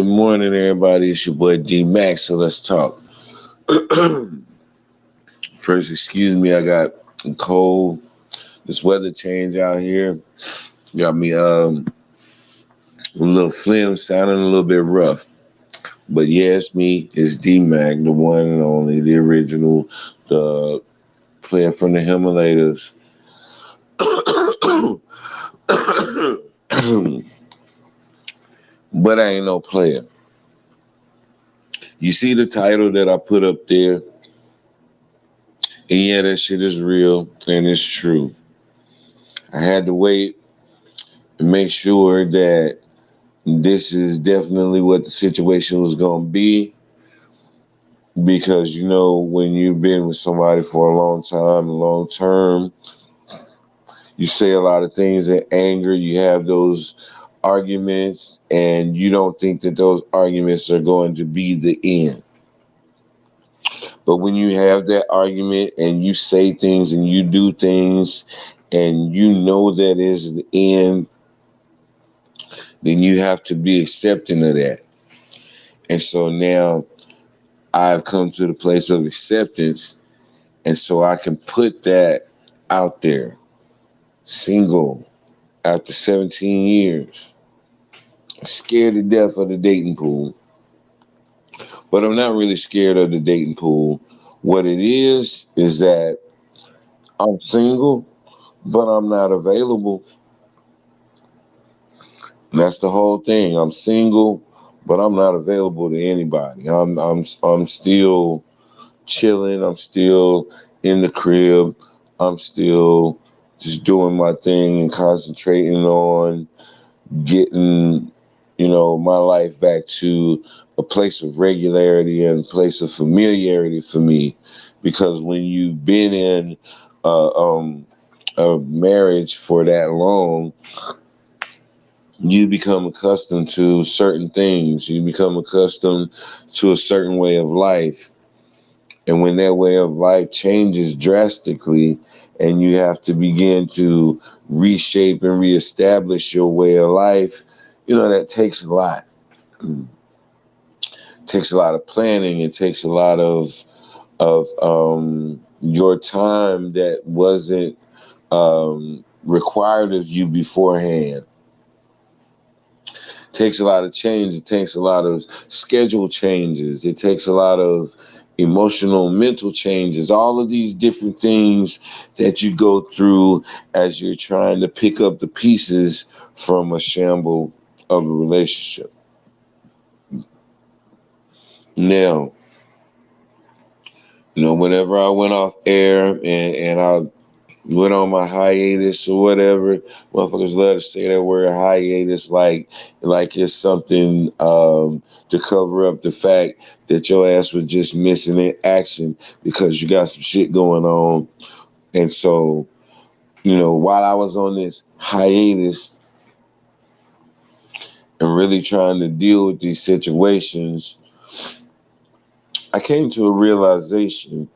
Good morning, everybody. It's your boy D Max. So let's talk. First, excuse me, I got a cold. This weather change out here got me a little phlegm, sounding a little bit rough. But yeah, it's me. It's D Mac, the one and only, the original, the player from the Himalayas. But I ain't no player. You see the title that I put up there, and yeah, that shit is real and it's true. I had to wait and make sure that this is definitely what the situation was going to be, because you know when you've been with somebody for a long time, long term, you say a lot of things in anger. You have those arguments, and you don't think that those arguments are going to be the end. But when you have that argument and you say things and you do things and you know that is the end, then you have to be accepting of that. And so now I've come to the place of acceptance, and so I can put that out there. Single after 17 years. Scared to death of the dating pool. But I'm not really scared of the dating pool. What it is that I'm single, but I'm not available. And that's the whole thing. I'm single, but I'm not available to anybody. I'm still chilling. I'm still in the crib. I'm still just doing my thing and concentrating on getting, my life back to a place of regularity and a place of familiarity for me. Because when you've been in a marriage for that long, you become accustomed to certain things. You become accustomed to a certain way of life. And when that way of life changes drastically and you have to begin to reshape and reestablish your way of life, that takes a lot. It takes a lot of planning. It takes a lot of your time that wasn't required of you beforehand. It takes a lot of change. It takes a lot of schedule changes. It takes a lot of emotional, mental changes, all of these different things that you go through as you're trying to pick up the pieces from a shamble of a relationship. Now, whenever I went off air and I went on my hiatus or whatever, motherfuckers love to say that word hiatus like it's something to cover up the fact that your ass was just missing in action because you got some shit going on. And so, while I was on this hiatus and really trying to deal with these situations, I came to a realization,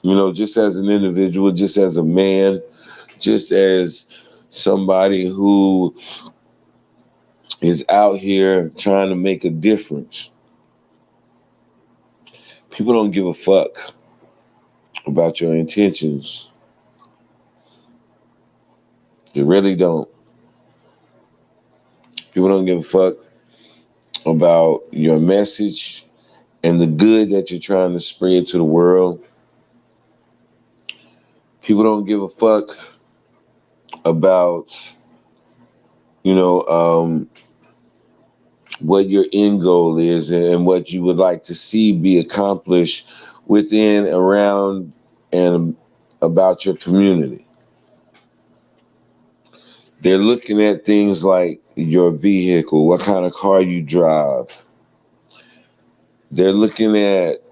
just as an individual, just as a man, just as somebody who is out here trying to make a difference. People don't give a fuck about your intentions. They really don't. People don't give a fuck about your message and the good that you're trying to spread to the world. People don't give a fuck about, what your end goal is and what you would like to see be accomplished within, around, and about your community. They're looking at things like your vehicle, what kind of car you drive. They're looking at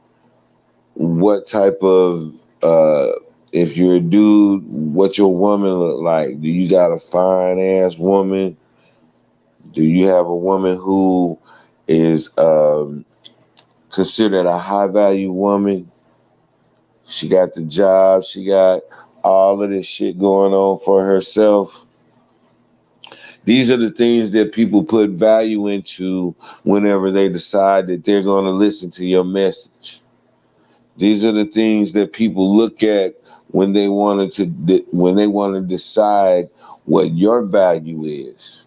what type of, if you're a dude, what your woman look like. Do you got a fine ass woman? Do you have a woman who is considered a high value woman? She got the job. She got all of this shit going on for herself. These are the things that people put value into whenever they decide that they're going to listen to your message. These are the things that people look at when they want to decide what your value is.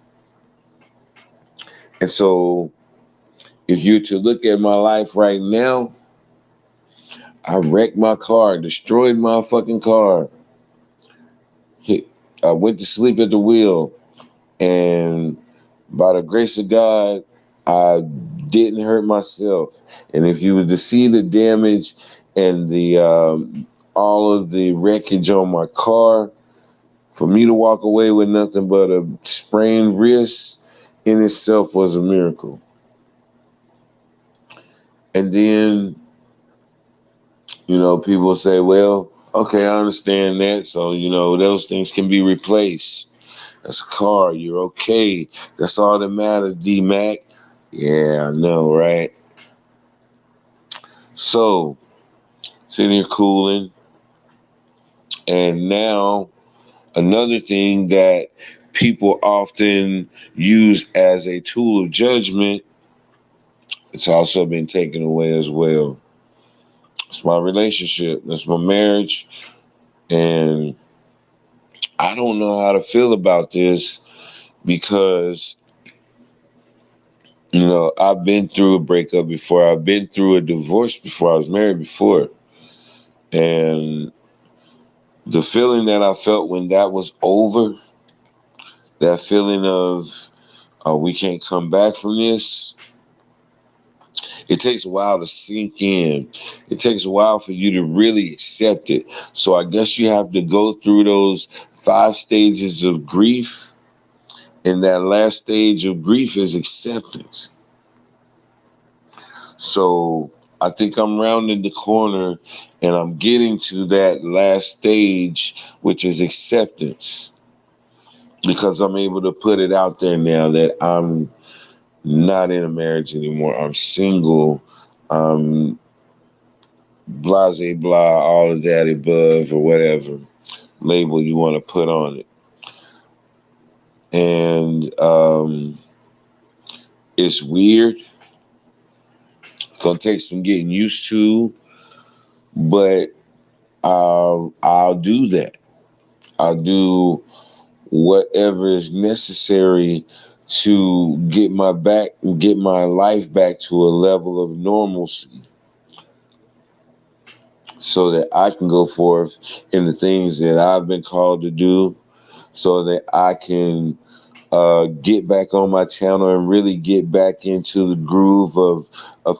And so, if you're to look at my life right now, I wrecked my car, destroyed my fucking car. I went to sleep at the wheel, and by the grace of God, I didn't hurt myself. And if you were to see the damage and the all of the wreckage on my car, for me to walk away with nothing but a sprained wrist in itself was a miracle. And then, people say, well, okay, I understand that. So, those things can be replaced. That's a car. You're okay. That's all that matters, D-Mac. Yeah, I know, right? So, sitting here cooling. And now, another thing that people often use as a tool of judgment, it's also been taken away as well. It's my relationship. That's my marriage. And I don't know how to feel about this because, I've been through a breakup before. I've been through a divorce before. I was married before. And the feeling that I felt when that was over, that feeling of, we can't come back from this, it takes a while to sink in. It takes a while for you to really accept it. So I guess you have to go through those 5 stages of grief. And that last stage of grief is acceptance. So I think I'm rounding the corner and I'm getting to that last stage, which is acceptance. Because I'm able to put it out there now that I'm not in a marriage anymore. I'm single. I'm blase blah, all of that above, or whatever label you want to put on it. And it's weird. It's gonna take some getting used to, but I'll do that. I'll do whatever is necessary to get my life back to a level of normalcy, so that I can go forth in the things that I've been called to do, so that I can get back on my channel and really get back into the groove of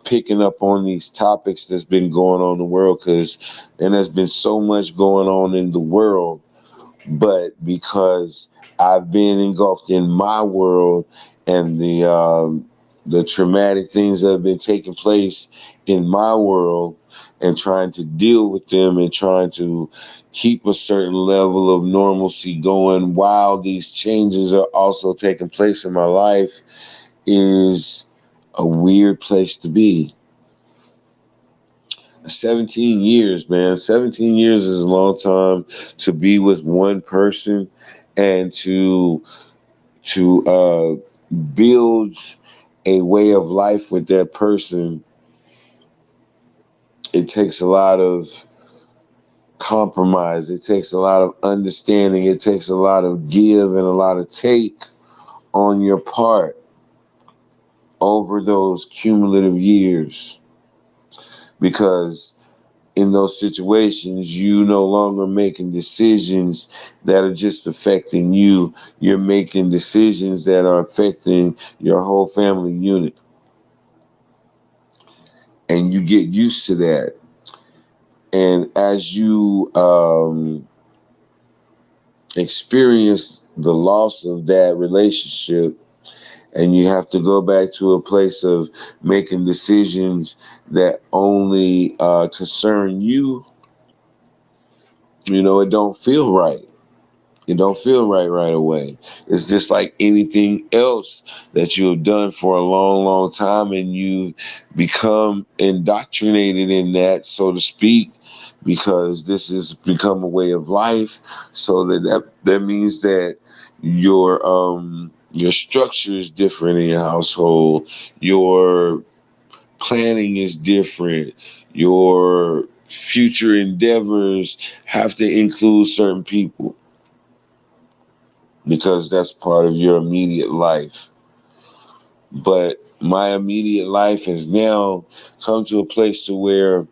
picking up on these topics that's been going on in the world. And there's been so much going on in the world, but because I've been engulfed in my world and the traumatic things that have been taking place in my world, and trying to deal with them and trying to keep a certain level of normalcy going while these changes are also taking place in my life, is a weird place to be. 17 years, man. 17 years is a long time to be with one person and to build a way of life with that person. It takes a lot of compromise. It takes a lot of understanding. It takes a lot of give and a lot of take on your part over those cumulative years. Because in those situations, you no longer making decisions that are just affecting you. You're making decisions that are affecting your whole family unit. And you get used to that. And as you experience the loss of that relationship, and you have to go back to a place of making decisions that only concern you, it don't feel right. It don't feel right away. It's just like anything else that you have done for a long, long time, and you become indoctrinated in that, so to speak, because this has become a way of life. So that means that your Your structure is different in your household. Your planning is different. Your future endeavors have to include certain people because that's part of your immediate life. But my immediate life has now come to a place to where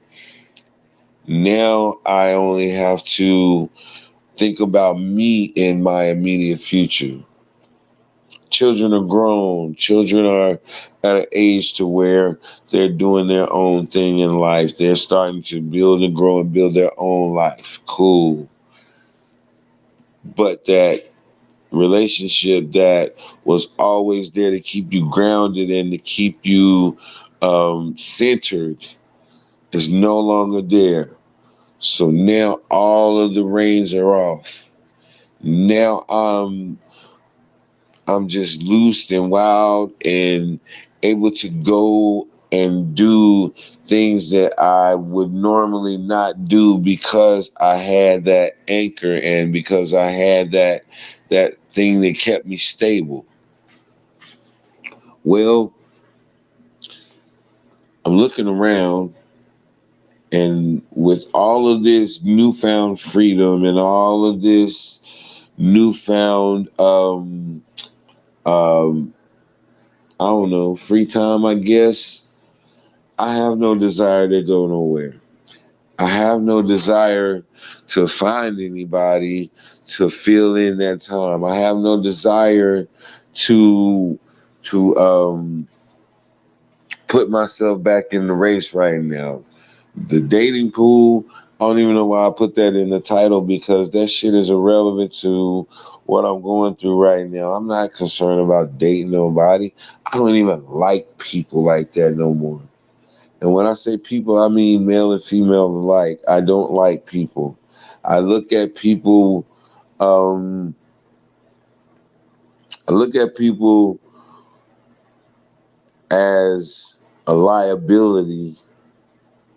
now I only have to think about me in my immediate future. Children are grown. Children are at an age to where they're doing their own thing in life. They're starting to build and grow and build their own life. Cool. But that relationship that was always there to keep you grounded and to keep you centered is no longer there. So now all of the reins are off. Now I'm just loose and wild and able to go and do things that I would normally not do because I had that anchor and because I had that thing that kept me stable. Well, I'm looking around, and with all of this newfound freedom and all of this newfound um I don't know, free time, I guess, I have no desire to go nowhere. I have no desire to find anybody to fill in that time. I have no desire to to put myself back in the race right now. The dating pool, I don't even know why I put that in the title because that shit is irrelevant to what I'm going through right now. I'm not concerned about dating nobody. I don't even like people like that no more. And when I say people, I mean male and female alike. I don't like people. I look at people. Um, I look at people as a liability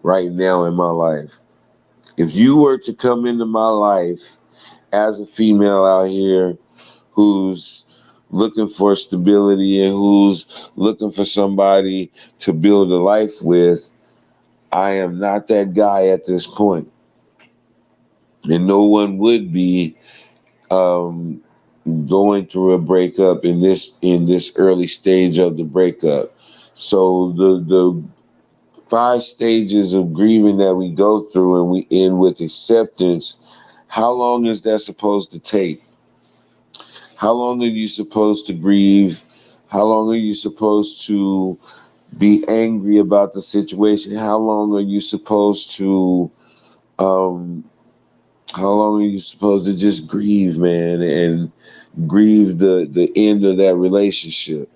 right now in my life. If you were to come into my life as a female out here who's looking for stability and who's looking for somebody to build a life with, I am not that guy at this point. And no one would be um, going through a breakup in this early stage of the breakup. So the 5 stages of grieving that we go through and we end with acceptance, how long is that supposed to take? How long are you supposed to grieve? How long are you supposed to be angry about the situation? How long are you supposed to um how long are you supposed to just grieve, man, and grieve the end of that relationship?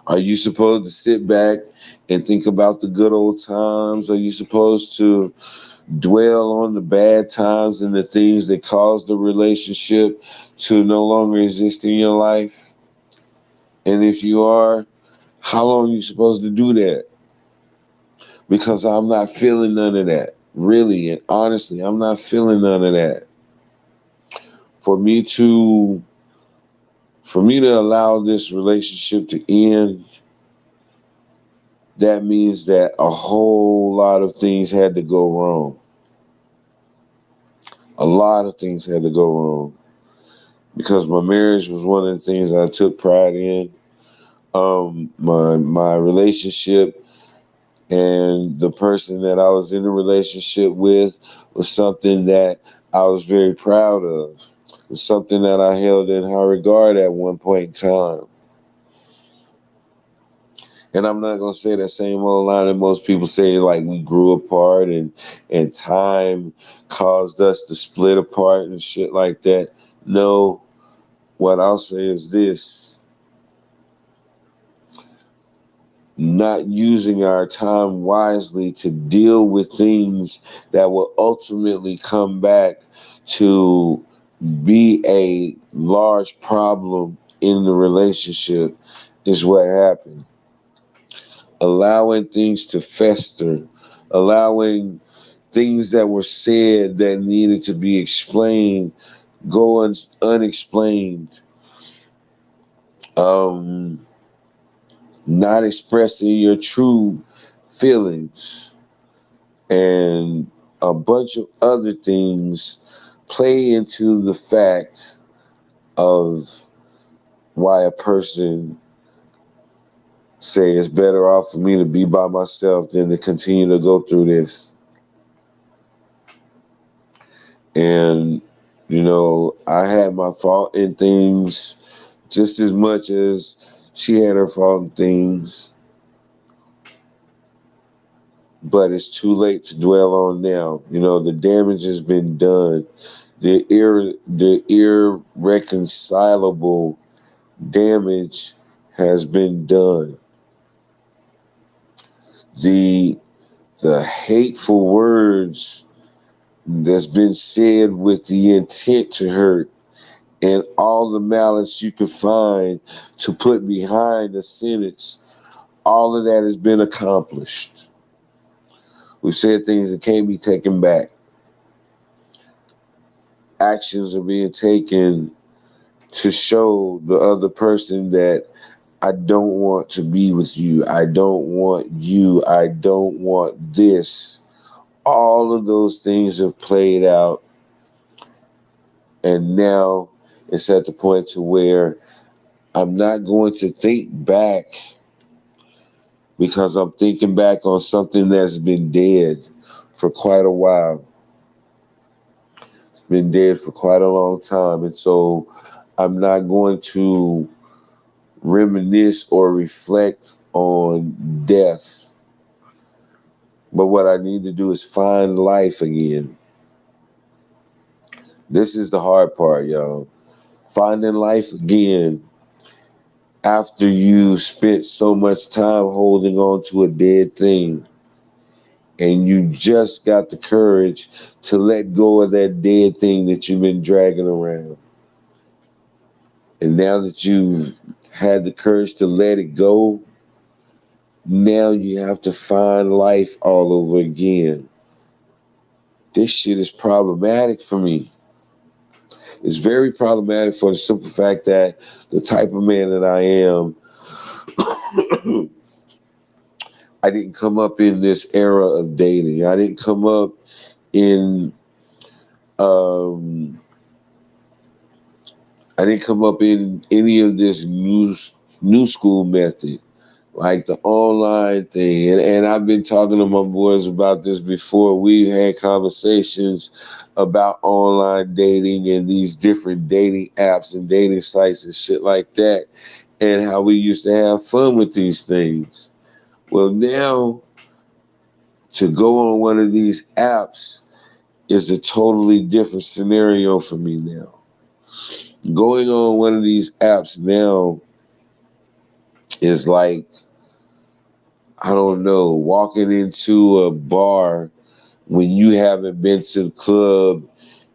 Are you supposed to sit back and think about the good old times? Are you supposed to dwell on the bad times and the things that caused the relationship to no longer exist in your life? And if you are, how long are you supposed to do that? Because I'm not feeling none of that. Really and honestly, I'm not feeling none of that. For me to allow this relationship to end, that means that a whole lot of things had to go wrong. A lot of things had to go wrong because my marriage was one of the things I took pride in. My relationship and the person that I was in a relationship with was something that I was very proud of. It's something that I held in high regard at one point in time. And I'm not gonna say that same old line that most people say, like we grew apart and time caused us to split apart and shit like that. No, what I'll say is this: not using our time wisely to deal with things that will ultimately come back to be a large problem in the relationship is what happened. Allowing things to fester, allowing things that were said that needed to be explained go unexplained. um, not expressing your true feelings, and a bunch of other things play into the fact of why a person say it's better off for me to be by myself than to continue to go through this. And, I had my fault in things just as much as she had her fault in things, but it's too late to dwell on now. The damage has been done. The irreconcilable damage has been done. The hateful words that's been said with the intent to hurt, and all the malice you can find to put behind the sentence, all of that has been accomplished. We've said things that can't be taken back. Actions are being taken to show the other person that I don't want to be with you. I don't want you. I don't want this. All of those things have played out, and now it's at the point to where I'm not going to think back, because I'm thinking back on something that's been dead for quite a while. It's been dead for quite a long time, and so I'm not going to reminisce or reflect on death. But what I need to do is find life again. This is the hard part, y'all. Finding life again after you spent so much time holding on to a dead thing, and you just got the courage to let go of that dead thing that you've been dragging around. And now that you've had the courage to let it go, now you have to find life all over again. This shit is problematic for me. It's very problematic for the simple fact that the type of man that I am, I didn't come up in this era of dating. I didn't come up in I didn't come up in any of this new school method, like the online thing. And I've been talking to my boys about this before. We've had conversations about online dating and these different dating apps and dating sites and shit like that, and how we used to have fun with these things. Well, now to go on one of these apps is a totally different scenario for me now. Going on one of these apps now is like, I don't know, walking into a bar when you haven't been to the club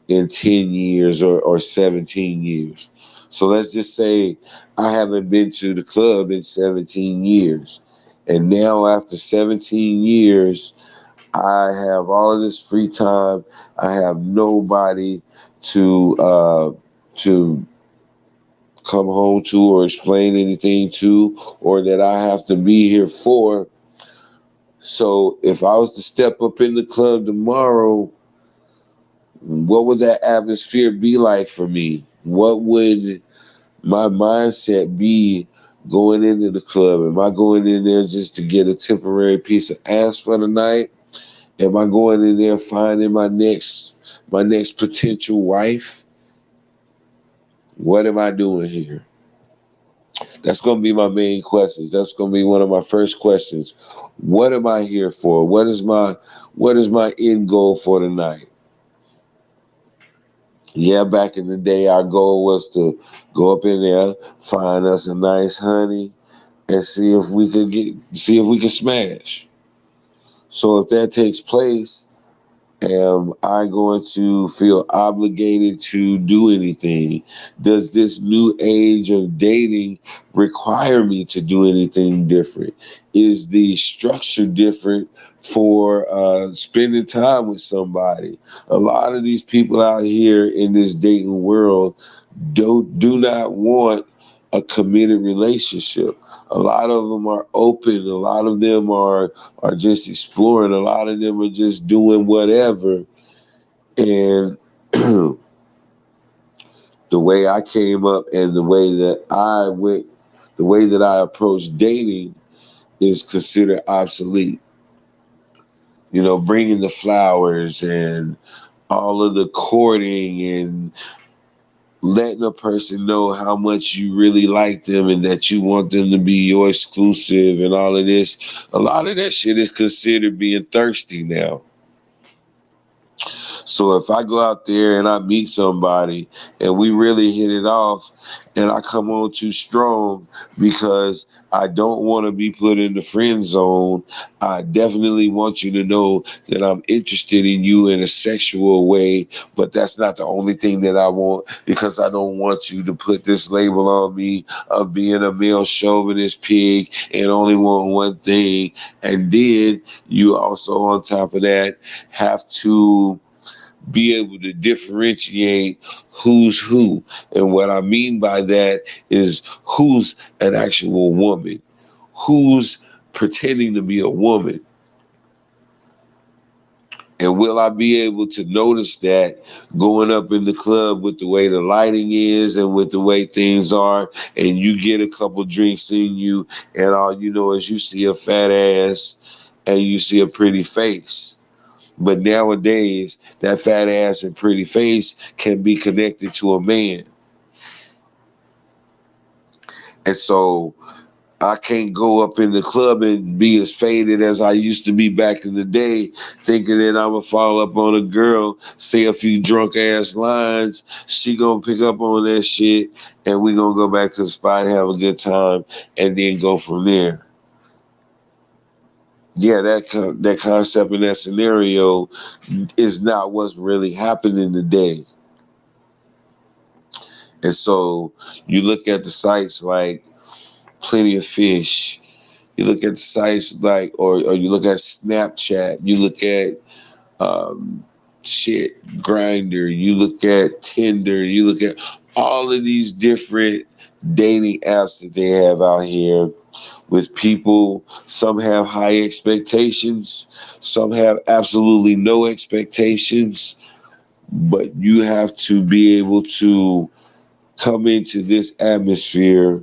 in 10 years or 17 years. So let's just say I haven't been to the club in 17 years. And now after 17 years, I have all of this free time. I have nobody to come home to or explain anything to, or that I have to be here for. So if I was to step up in the club tomorrow, what would that atmosphere be like for me? What would my mindset be going into the club? Am I going in there just to get a temporary piece of ass for the night? Am I going in there finding my next potential wife? What am I doing here? That's going to be my main questions. That's going to be one of my first questions. What am I here for? What is my end goal for the night? Yeah, back in the day, our goal was to go up in there, find us a nice honey, and see if we could smash. So if that takes place, am I going to feel obligated to do anything? Does this new age of dating require me to do anything different? Is the structure different for spending time with somebody? A lot of these people out here in this dating world do not want a committed relationship. A lot of them are open. A lot of them are just exploring. A lot of them are just doing whatever. And the way I came up and the way that I approach dating is considered obsolete. You know, bringing the flowers and all of the courting and letting a person know how much you really like them and that you want them to be your exclusive and all of this. A lot of that shit is considered being thirsty now. So if I go out there and I meet somebody and we really hit it off and I come on too strong because I don't want to be put in the friend zone, I definitely want you to know that I'm interested in you in a sexual way, but that's not the only thing that I want, because I don't want you to put this label on me of being a male chauvinist pig and only want one thing. And then you also, on top of that, have to be able to differentiate who's who. And what I mean by that is who's an actual woman, who's pretending to be a woman. And will I be able to notice that going up in the club with the way the lighting is and with the way things are, and you get a couple drinks in you, and all you know is you see a fat ass and you see a pretty face. But nowadays, that fat ass and pretty face can be connected to a man. And so I can't go up in the club and be as faded as I used to be back in the day, thinking that I'm going to fall up on a girl, say a few drunk ass lines. She going to pick up on that shit, and we going to go back to the spot, have a good time, and then go from there. Yeah, that concept and that scenario is not what's really happening today. And so you look at the sites like Plenty of Fish, you look at sites like, or you look at Snapchat, you look at shit, Grindr, you look at Tinder, you look at all of these different dating apps that they have out here with people. Some have high expectations, some have absolutely no expectations, but you have to be able to come into this atmosphere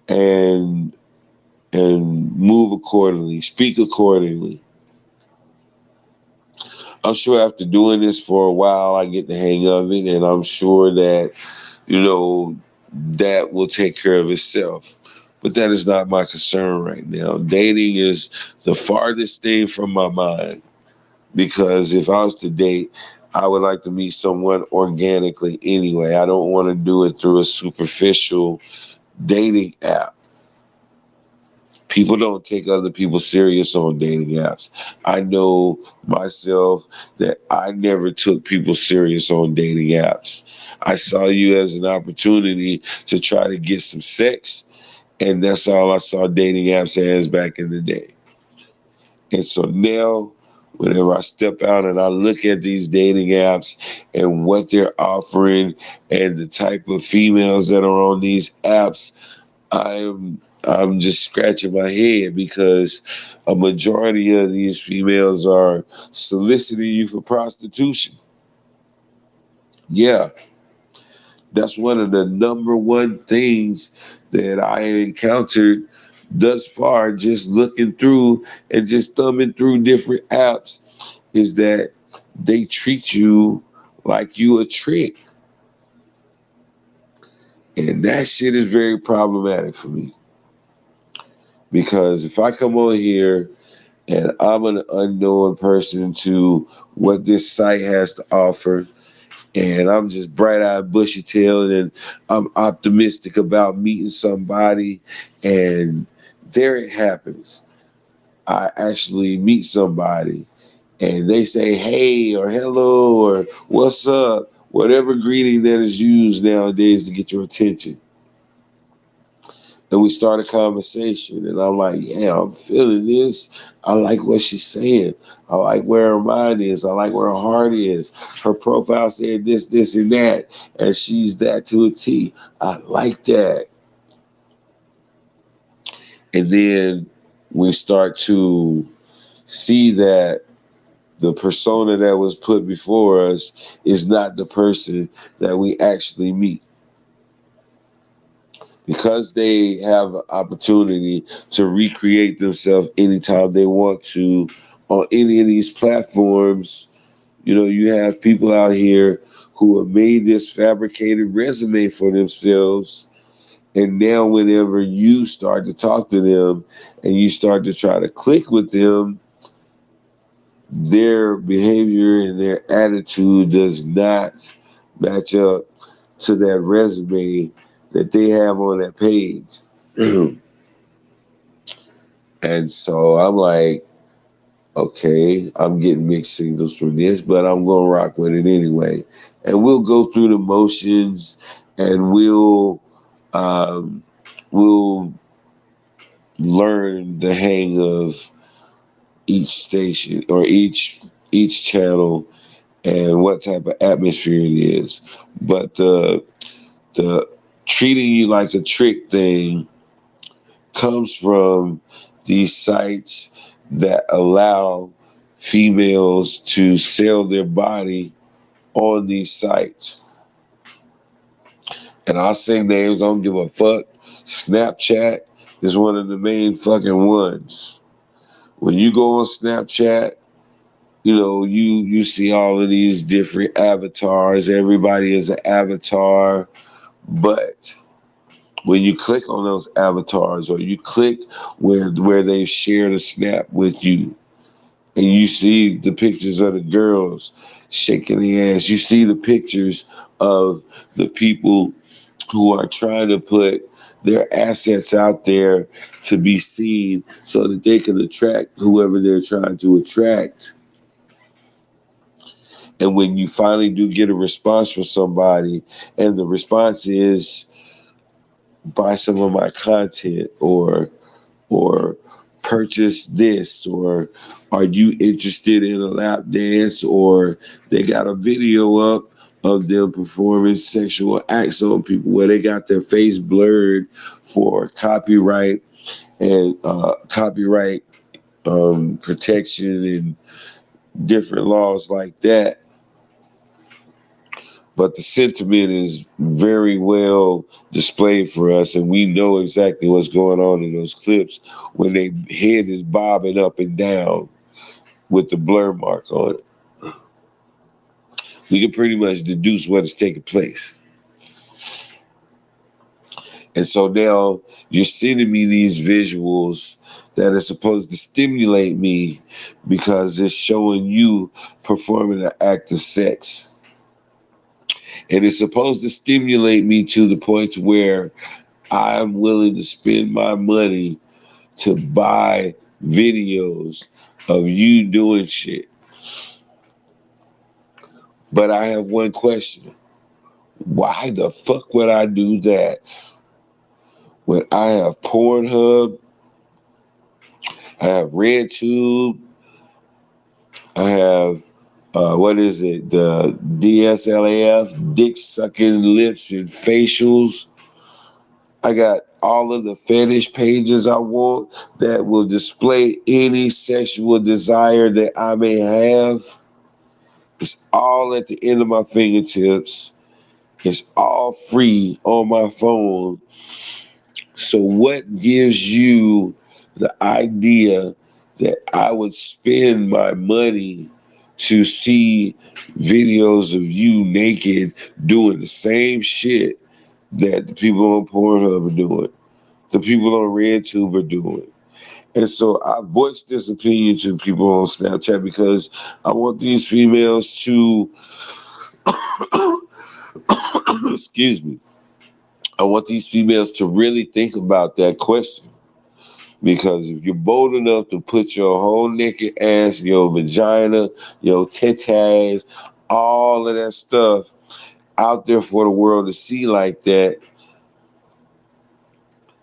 and move accordingly, speak accordingly. I'm sure after doing this for a while, I get the hang of it, and I'm sure that, you know, that will take care of itself. But that is not my concern right now. Dating is the farthest thing from my mind, because if I was to date, I would like to meet someone organically anyway. I don't want to do it through a superficial dating app. People don't take other people serious on dating apps. I know myself that I never took people serious on dating apps. I saw you as an opportunity to try to get some sex, and that's all I saw dating apps as back in the day. And so now, whenever I step out and I look at these dating apps and what they're offering and the type of females that are on these apps, I'm just scratching my head, because a majority of these females are soliciting you for prostitution. Yeah, that's one of the number one things that I encountered thus far, just looking through and just thumbing through different apps, is that they treat you like you a trick. And that shit is very problematic for me. Because if I come on here and I'm an unknown person to what this site has to offer, and I'm just bright-eyed, bushy-tailed, and I'm optimistic about meeting somebody, and there it happens. I actually meet somebody, and they say, hey, or hello, or what's up, whatever greeting that is used nowadays to get your attention. And we start a conversation, and I'm like, yeah, I'm feeling this. I like what she's saying. I like where her mind is. I like where her heart is. Her profile said this, this, and that, and she's that to a T. I like that. And then we start to see that the persona that was put before us is not the person that we actually meet. Because they have an opportunity to recreate themselves anytime they want to on any of these platforms. You have people out here who have made this fabricated resume for themselves. And now, whenever you start to talk to them and you start to try to click with them, their behavior and their attitude does not match up to that resume that they have on that page. And so I'm like, okay, I'm getting mixed signals from this, but I'm going to rock with it anyway. And we'll go through the motions, and um, we'll learn the hang of each station or each channel and what type of atmosphere it is. But the treating you like a trick thing comes from these sites that allow females to sell their body on these sites. And I'll say names, I don't give a fuck. Snapchat is one of the main fucking ones. When you go on Snapchat, you see all of these different avatars. Everybody is an avatar. But when you click on those avatars, or you click where they've shared a snap with you, and you see the pictures of the girls shaking the ass, you see the pictures of the people who are trying to put their assets out there to be seen so that they can attract whoever they're trying to attract. And when you finally do get a response from somebody, and the response is, buy some of my content, or purchase this, or are you interested in a lap dance, or they got a video up of them performing sexual acts on people where they got their face blurred for copyright and copyright protection and different laws like that. But the sentiment is very well displayed for us, and we know exactly what's going on in those clips when their head is bobbing up and down with the blur mark on it. We can pretty much deduce what is taking place. And so now you're sending me these visuals that are supposed to stimulate me because it's showing you performing an act of sex. And it's supposed to stimulate me to the point where I'm willing to spend my money to buy videos of you doing shit. But I have one question. Why the fuck would I do that when I have Pornhub, I have RedTube, I have, what is it, the DSLAF, dick sucking lips and facials. I got all of the fetish pages I want that will display any sexual desire that I may have. It's all at the end of my fingertips. It's all free on my phone. So what gives you the idea that I would spend my money to see videos of you naked doing the same shit that the people on Pornhub are doing, the people on RedTube are doing? And so I voiced this opinion to people on Snapchat because I want these females to, excuse me, I want these females to really think about that question. Because if you're bold enough to put your whole naked ass, your vagina, your tetas, all of that stuff out there for the world to see like that,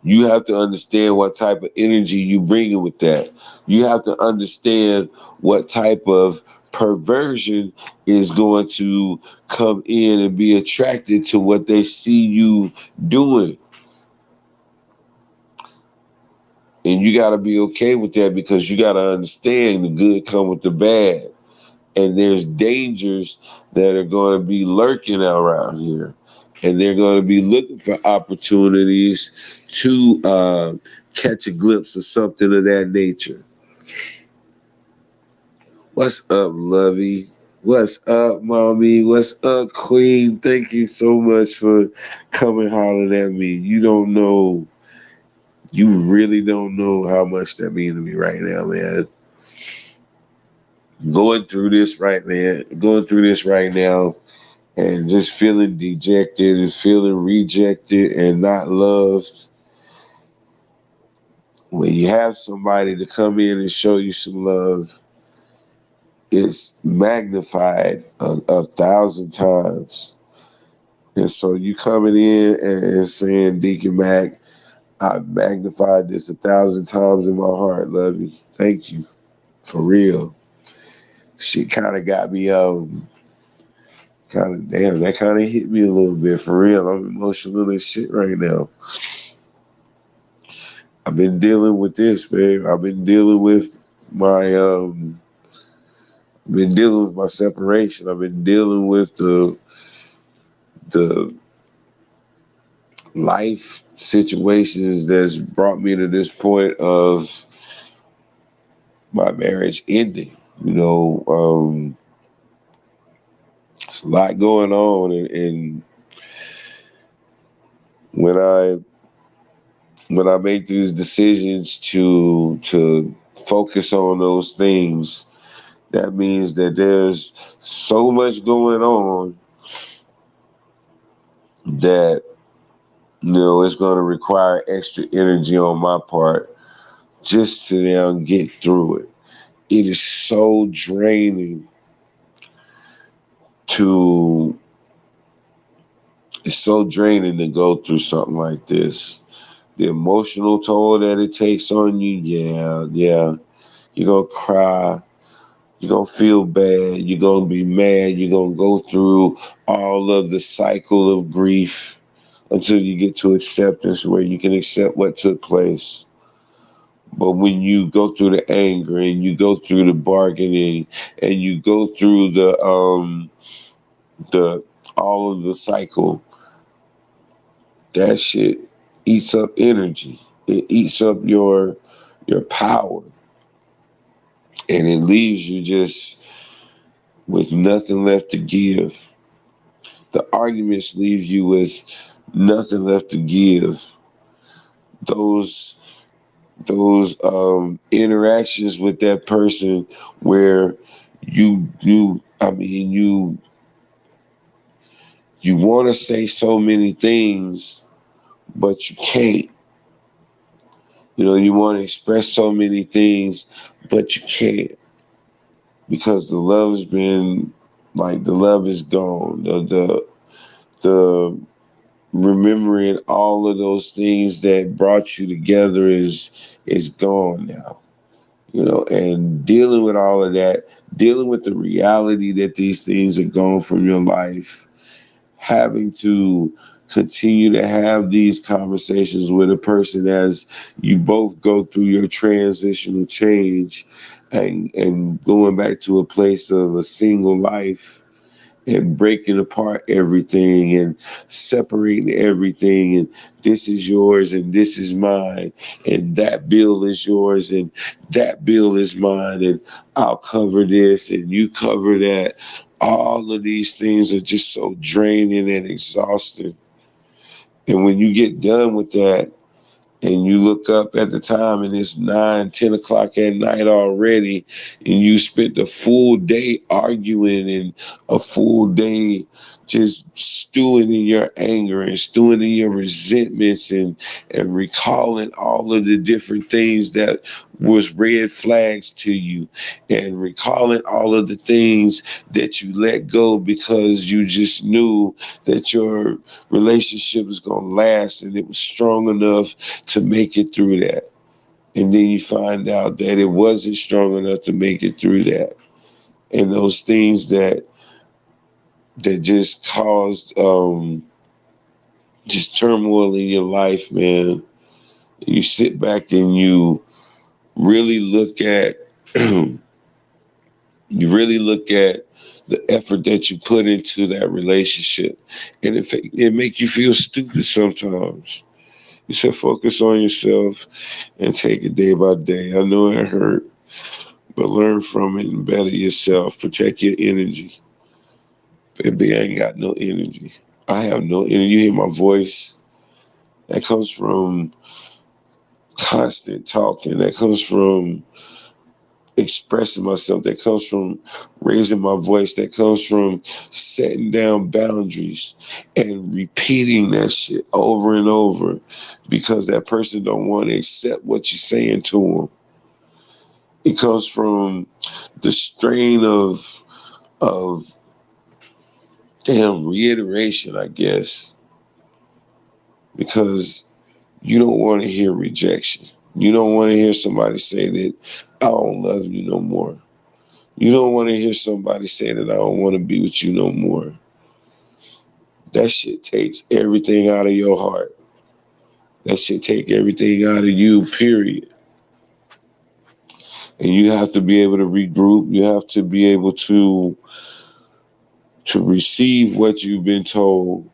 you have to understand what type of energy you bring in with that. You have to understand what type of perversion is going to come in and be attracted to what they see you doing. And you got to be okay with that, because you got to understand the good come with the bad. And there's dangers that are going to be lurking around here. And they're going to be looking for opportunities to catch a glimpse of something of that nature. What's up, Lovey? What's up, Mommy? What's up, Queen? Thank you so much for coming hollering at me. You don't know, you really don't know how much that means to me right now, man. Going through this right now, and just feeling dejected and feeling rejected and not loved. When you have somebody to come in and show you some love, it's magnified a thousand times. And so you coming in and saying, Deacon Mac, I magnified this a thousand times in my heart, love you. Thank you. For real. Shit kind of got me, that kind of hit me a little bit. For real. I'm emotional as shit right now. I've been dealing with this, man. I've been dealing with my, I've been dealing with my separation. I've been dealing with the life situations that's brought me to this point of my marriage ending. You know, it's a lot going on, and when I make these decisions to focus on those things, that means that there's so much going on that, you know, it's going to require extra energy on my part just to now get through it. It is so draining to it's so draining to go through something like this. The emotional toll that it takes on you, yeah. You're gonna cry, you're gonna feel bad, you're gonna be mad, you're gonna go through all of the cycle of grief until you get to acceptance where you can accept what took place. But when you go through the anger and you go through the bargaining and you go through the all of the cycle, that shit eats up energy. It eats up your power, and it leaves you just with nothing left to give. The arguments leave you with nothing left to give. Those those interactions with that person where you want to say so many things, but you can't. You know, you want to express so many things, but you can't, because the love is gone. The remembering all of those things that brought you together is gone now. You know, and dealing with all of that, dealing with the reality that these things are gone from your life, having to continue to have these conversations with a person as you both go through your transitional change, and going back to a place of a single life, and breaking apart everything and separating everything, and this is yours and this is mine, and that bill is yours and that bill is mine, and I'll cover this and you cover that. All of these things are just so draining and exhausting. And when you get done with that, and you look up at the time and it's 9, 10 o'clock at night already, and you spent a full day arguing and a full day just stewing in your anger and stewing in your resentments, and recalling all of the different things that was red flags to you, and recalling all of the things that you let go because you just knew that your relationship was going to last and it was strong enough to make it through that. And then you find out that it wasn't strong enough to make it through that. And those things that just caused just turmoil in your life, man. You sit back and you really look at you really look at the effort that you put into that relationship, and it make you feel stupid sometimes. You should focus on yourself and take it day by day. I know it hurt, but learn from it and better yourself. Protect your energy. Baby, I ain't got no energy. I have no energy. You hear my voice? That comes from constant talking. That comes from expressing myself. That comes from raising my voice. That comes from setting down boundaries and repeating that shit over and over because that person don't want to accept what you're saying to them. It comes from the strain of damn reiteration, I guess, because you don't want to hear rejection. You don't want to hear somebody say that I don't love you no more. You don't want to hear somebody say that I don't want to be with you no more. That shit takes everything out of your heart. That shit take everything out of you, period. And you have to be able to regroup. You have to be able to receive what you've been told.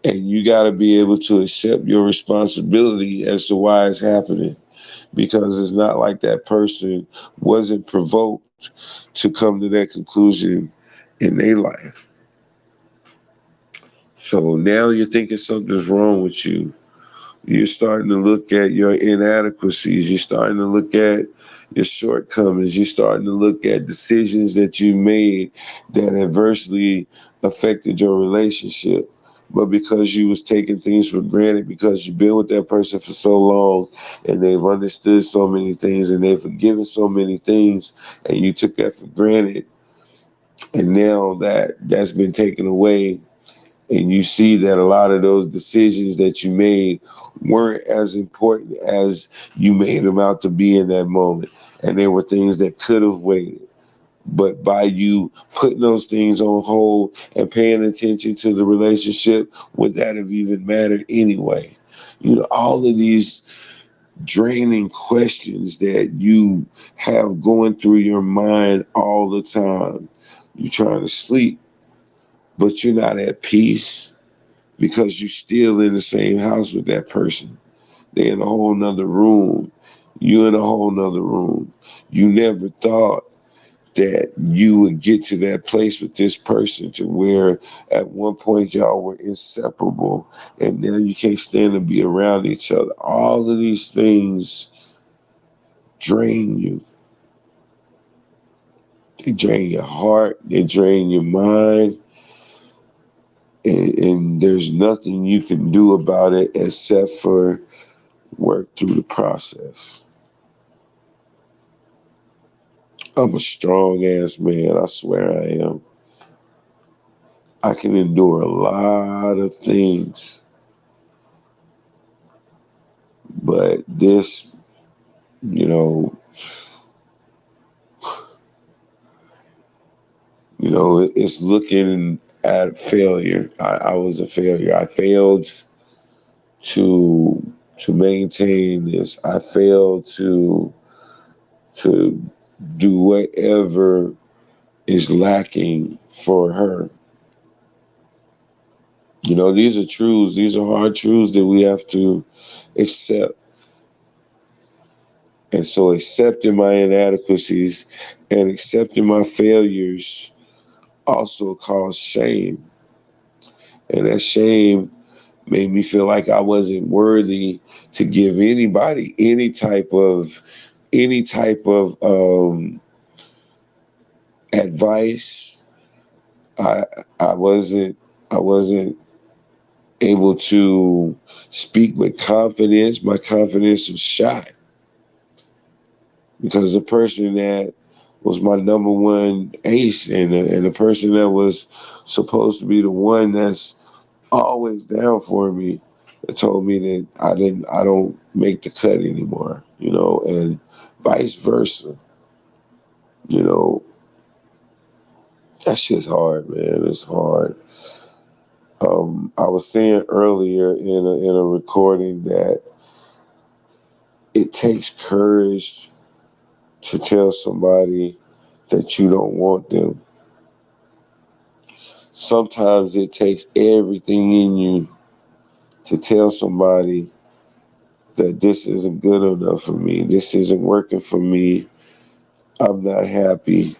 And you got to be able to accept your responsibility as to why it's happening. Because it's not like that person wasn't provoked to come to that conclusion in their life. So now you're thinking something's wrong with you. You're starting to look at your inadequacies. You're starting to look at your shortcomings. You're starting to look at decisions that you made that adversely affected your relationship. But because you was taking things for granted, because you've been with that person for so long and they've understood so many things and they've forgiven so many things and you took that for granted, and now that's been taken away, and you see that a lot of those decisions that you made weren't as important as you made them out to be in that moment. And there were things that could have waited. But by you putting those things on hold and paying attention to the relationship, would that have even mattered anyway? You know, all of these draining questions that you have going through your mind all the time. You're trying to sleep, but you're not at peace because you're still in the same house with that person. They're in a whole nother room. You in a whole nother room. You never thought that you would get to that place with this person to where at one point y'all were inseparable and now you can't stand to be around each other. All of these things drain you. They drain your heart. They drain your mind. And there's nothing you can do about it except for work through the process. I'm a strong ass man. I swear I am. I can endure a lot of things, but this, you know, it's looking at failure. I was a failure. I failed to maintain this. I failed to do whatever is lacking for her. You know, these are truths. These are hard truths that we have to accept. And so accepting my inadequacies and accepting my failures also caused shame. And that shame made me feel like I wasn't worthy to give anybody any type of advice. I I wasn't able to speak with confidence. My confidence was shot because the person that was my number one ace and the person that was supposed to be the one that's always down for me told me that I don't make the cut anymore, and vice versa. You know, that shit's hard, man. It's hard. I was saying earlier in a recording that it takes courage to tell somebody that you don't want them. Sometimes it takes everything in you to tell somebody that this isn't good enough for me, this isn't working for me, I'm not happy,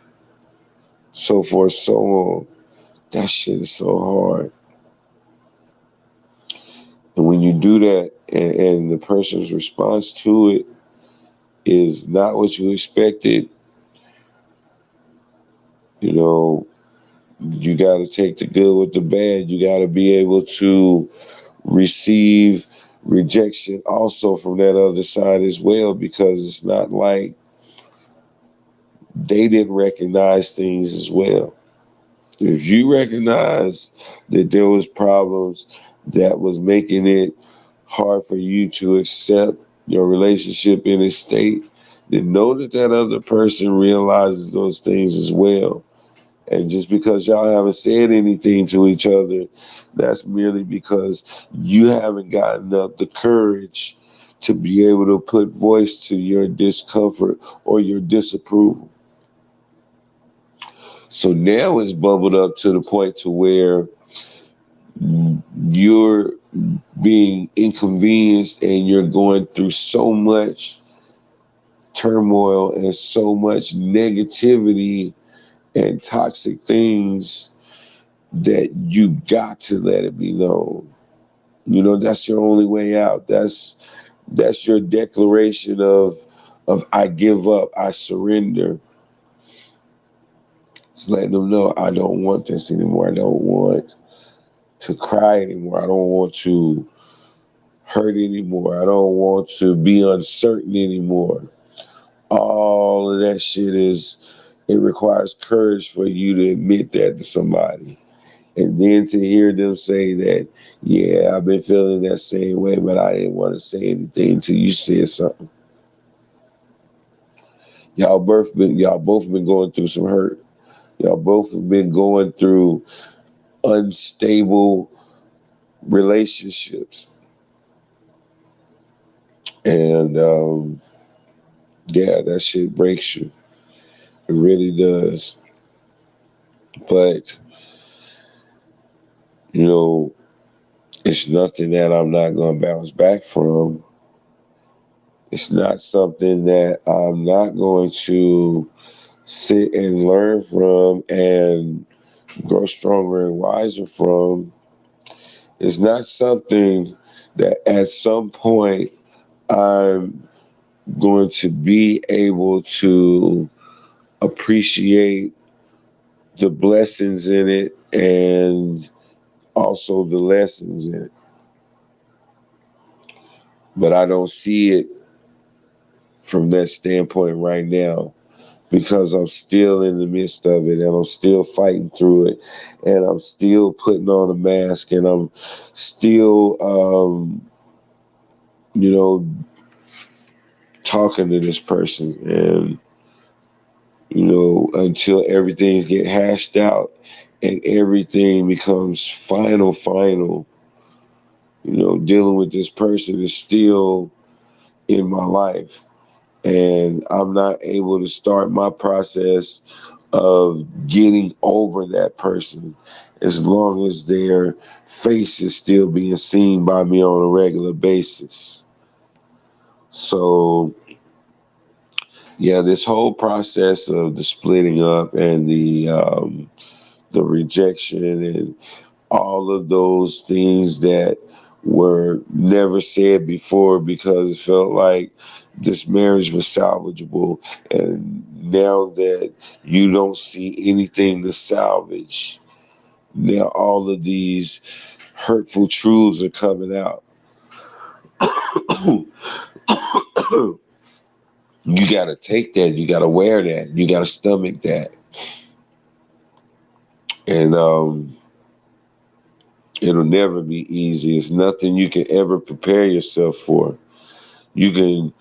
so forth, so on. That shit is so hard. And when you do that and the person's response to it is not what you expected, you know, you got to take the good with the bad. You got to be able to receive rejection also from that other side as well, because it's not like they didn't recognize things as well. If you recognize that there was problems that was making it hard for you to accept your relationship in its state, then know that that other person realizes those things as well. And just because y'all haven't said anything to each other, that's merely because you haven't gotten up the courage to be able to put voice to your discomfort or your disapproval. So now it's bubbled up to the point to where you're being inconvenienced and you're going through so much turmoil and so much negativity and toxic things that you got to let it be known. You know, that's your only way out. That's your declaration of I give up, I surrender. It's letting them know I don't want this anymore. I don't want to cry anymore. I don't want to hurt anymore. I don't want to be uncertain anymore. All of that shit it requires courage for you to admit that to somebody. And then to hear them say that, yeah, I've been feeling that same way, but I didn't want to say anything until you said something. Y'all both been going through some hurt. Y'all both have been going through unstable relationships. And yeah, that shit breaks you. It really does. But, you know, it's nothing that I'm not going to bounce back from. It's not something that I'm not going to sit and learn from and grow stronger and wiser from. It's not something that at some point I'm going to be able to appreciate the blessings in it and also the lessons in it. But I don't see it from that standpoint right now because I'm still in the midst of it and I'm still fighting through it and I'm still putting on a mask and I'm still, you know, talking to this person and, you know, until everything's get hashed out and everything becomes final, you know, dealing with this person is still in my life. And I'm not able to start my process of getting over that person as long as their face is still being seen by me on a regular basis. So, yeah, this whole process of the splitting up and the rejection and all of those things that were never said before because it felt like this marriage was salvageable. And now that you don't see anything to salvage, now all of these hurtful truths are coming out. You got to take that. You got to wear that. You got to stomach that. And it'll never be easy. It's nothing you can ever prepare yourself for. You can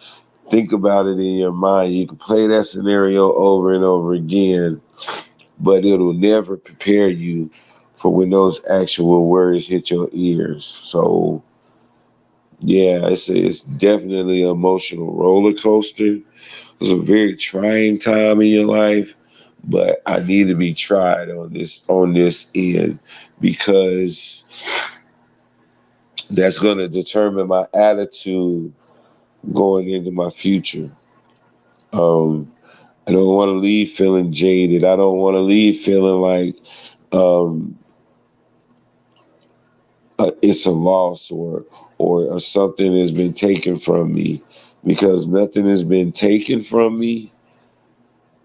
think about it in your mind. You can play that scenario over and over again, but it'll never prepare you for when those actual words hit your ears. So Yeah, it's definitely an emotional roller coaster. It's a very trying time in your life, but I need to be tried on this end because that's going to determine my attitude going into my future. Um, I don't want to leave feeling jaded. I don't want to leave feeling like um, it's a loss or something has been taken from me, because nothing has been taken from me.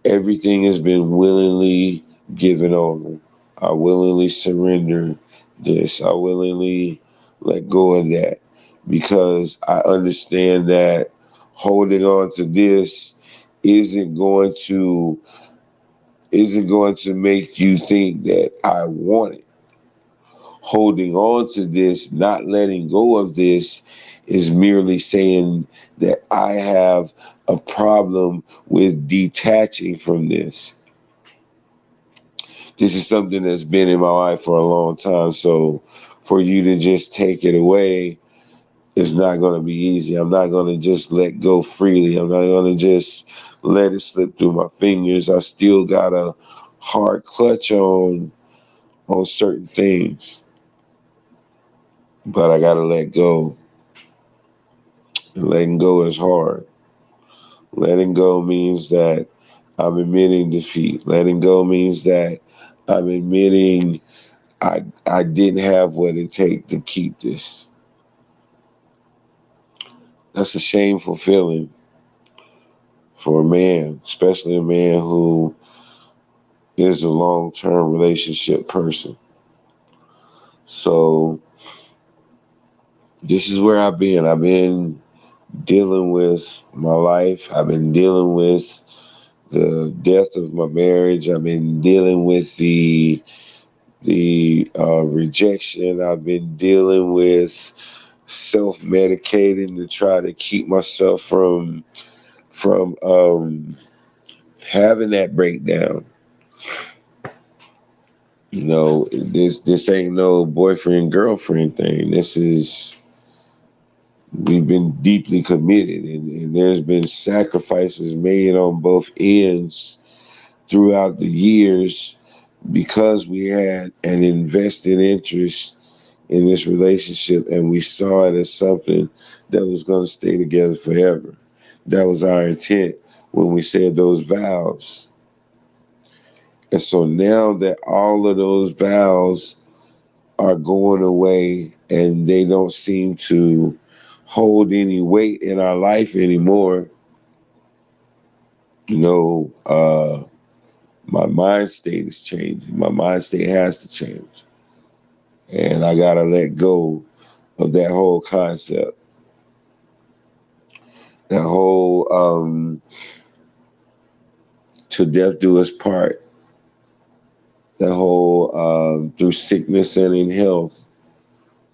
Everything has been willingly given over. I willingly surrender this. I willingly let go of that because I understand that holding on to this isn't going to isn't going to make you think that I want it. Holding on to this, not letting go of this, is merely saying that I have a problem with detaching from this. This is something that's been in my life for a long time. So for you to just take it away is not going to be easy. I'm not going to just let go freely. I'm not going to just let it slip through my fingers. I still got a hard clutch on certain things, but I got to let go. And letting go is hard. Letting go means that I'm admitting defeat. Letting go means that I'm admitting I didn't have what it takes to keep this. That's a shameful feeling for a man, especially a man who is a long-term relationship person. So this is where I've been. I've been dealing with my life. I've been dealing with the death of my marriage. I've been dealing with the rejection. I've been dealing with self-medicating to try to keep myself from having that breakdown. You know, this ain't no boyfriend girlfriend thing. This is we've been deeply committed, and there's been sacrifices made on both ends throughout the years because we had an invested interest in this relationship, and we saw it as something that was going to stay together forever. That was our intent when we said those vows. And so now that all of those vows are going away and they don't seem to hold any weight in our life anymore, you know, my mind state is changing. My mind state has to change. And I got to let go of that whole concept, that whole to death do us part, that whole through sickness and in health.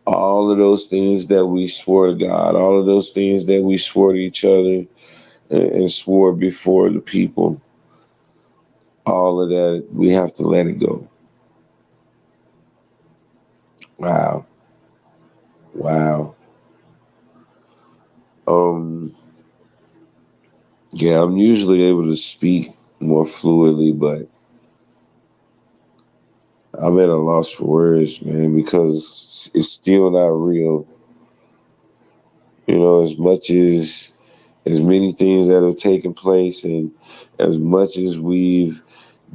All of those things that we swore to God, all of those things that we swore to each other and swore before the people, all of that, we have to let it go. Wow. Wow. Um, yeah, I'm usually able to speak more fluidly, but I'm at a loss for words, man, because it's still not real. You know, as many things that have taken place, and as much as we've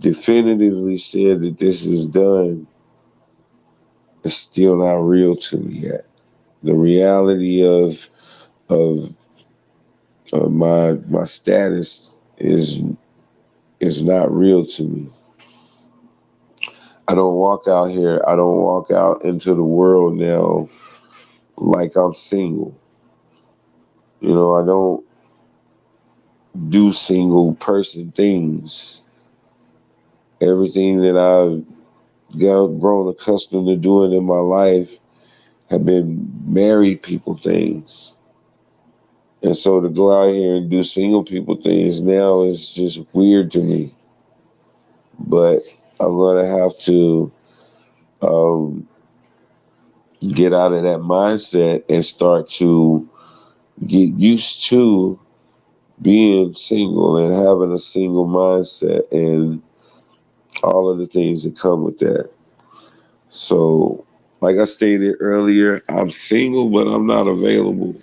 definitively said that this is done, it's still not real to me yet. The reality of my status is not real to me. I don't walk out here. I don't walk out into the world now like I'm single. You know, I don't do single person things. Everything that I've grown accustomed to doing in my life have been married people things. And so to go out here and do single people things now is just weird to me. But I'm gonna have to um, get out of that mindset and start to get used to being single and having a single mindset and all of the things that come with that. So, like I stated earlier, I'm single, but I'm not available.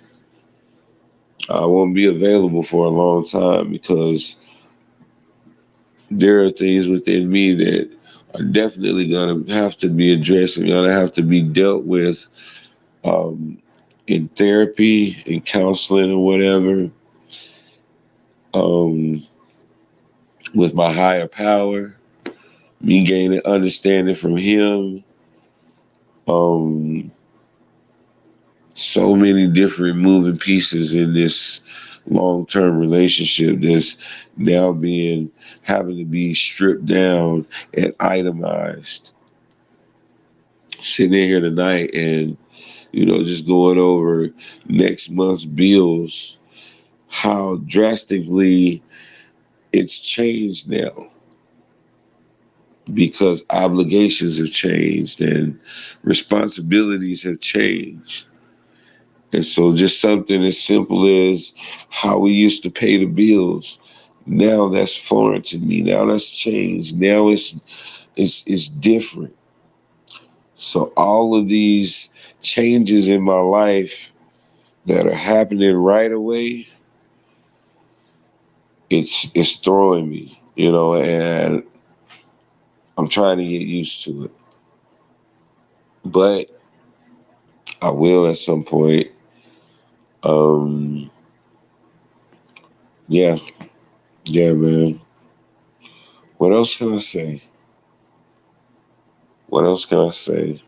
I won't be available for a long time because there are things within me that are definitely going to have to be addressed and going to have to be dealt with um, in therapy, in counseling, or whatever, um, with my higher power, me gaining understanding from him. Um, so many different moving pieces in this long-term relationship that's now being having to be stripped down and itemized. Sitting in here tonight and just going over next month's bills, how drastically it's changed now because obligations have changed and responsibilities have changed. And so just something as simple as how we used to pay the bills, now that's foreign to me. Now that's changed. Now it's different. So all of these changes in my life that are happening right away, it's throwing me, and I'm trying to get used to it. But I will at some point. Um, yeah, yeah, man. What else can I say? What else can I say?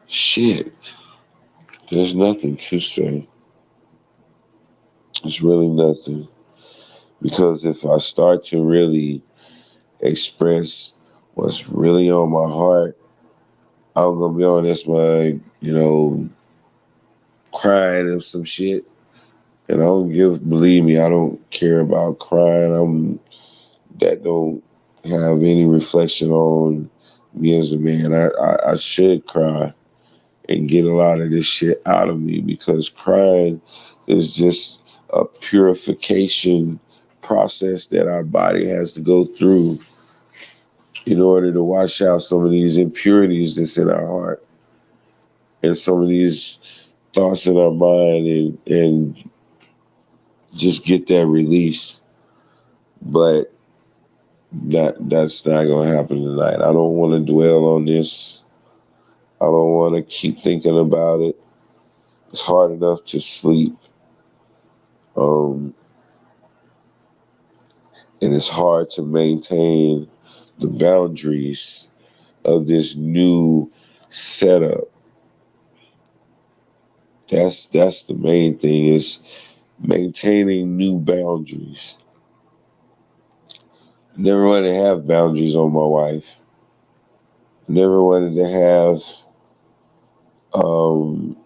Shit. There's nothing to say. There's really nothing. Because if I start to really express what's really on my heart, I'm gonna be honest, crying of some shit. And believe me, I don't care about crying. That don't have any reflection on me as a man. I should cry and get a lot of this shit out of me because crying is just a purification process that our body has to go through in order to wash out some of these impurities that's in our heart and some of these thoughts in our mind and just get that release. But that's not gonna happen tonight. I don't want to dwell on this. I don't want to keep thinking about it. It's hard enough to sleep. Um, and it's hard to maintain the boundaries of this new setup. That's the main thing is maintaining new boundaries. Never wanted to have boundaries on my wife. Never wanted to have um,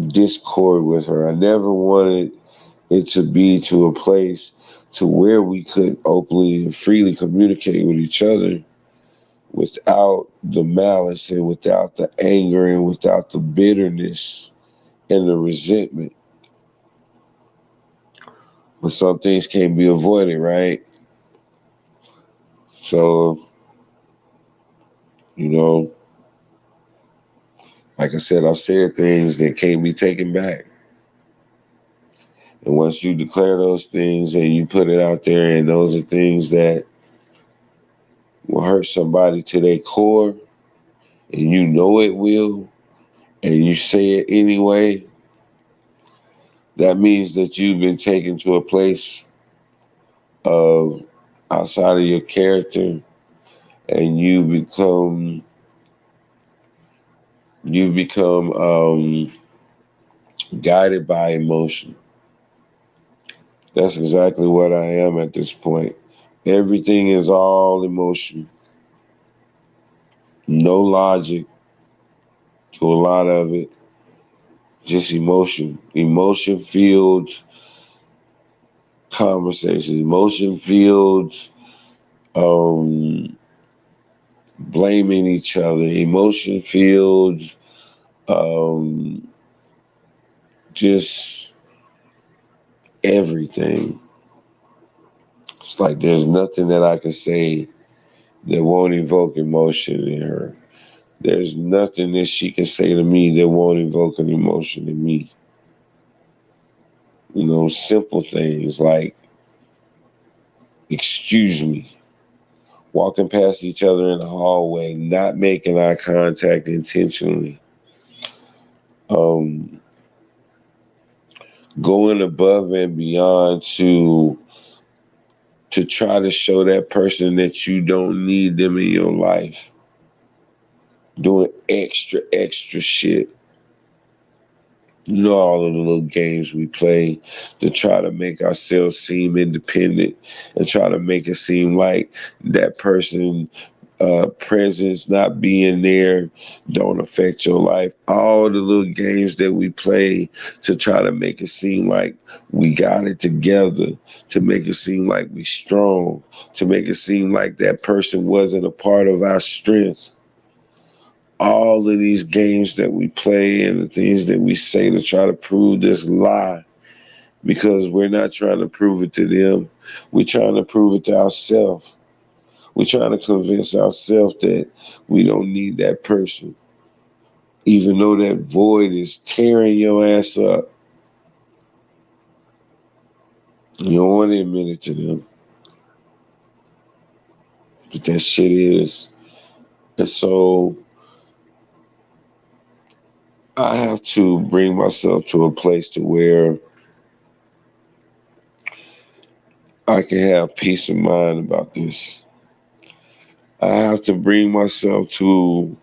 discord with her. I never wanted it to be to a place to where we could openly and freely communicate with each other without the malice and without the anger and without the bitterness and the resentment. But some things can't be avoided, right? So, you know, like I said, I've said things that can't be taken back. And once you declare those things and you put it out there, and those are things that will hurt somebody to their core, and you know it will, and you say it anyway, that means that you've been taken to a place of outside of your character, and you become guided by emotion. That's exactly what I am at this point. Everything is all emotion, no logic to a lot of it, just emotion. Emotion fueled conversations, emotion fueled um, blaming each other, emotion filled, um, just everything. It's like there's nothing that I can say that won't evoke emotion in her. There's nothing that she can say to me that won't evoke an emotion in me. You know, simple things like, excuse me, walking past each other in the hallway, not making eye contact intentionally, um, going above and beyond to try to show that person that you don't need them in your life, doing extra shit. You know, all of the little games we play to try to make ourselves seem independent and try to make it seem like that person presence not being there don't affect your life. All the little games that we play to try to make it seem like we got it together, to make it seem like we strong, to make it seem like that person wasn't a part of our strength. All of these games that we play and the things that we say to try to prove this lie, because we're not trying to prove it to them, we're trying to prove it to ourselves. We're trying to convince ourselves that we don't need that person, even though that void is tearing your ass up. You don't want to admit it to them, but that shit is. And so I have to bring myself to a place to where I can have peace of mind about this. I have to bring myself to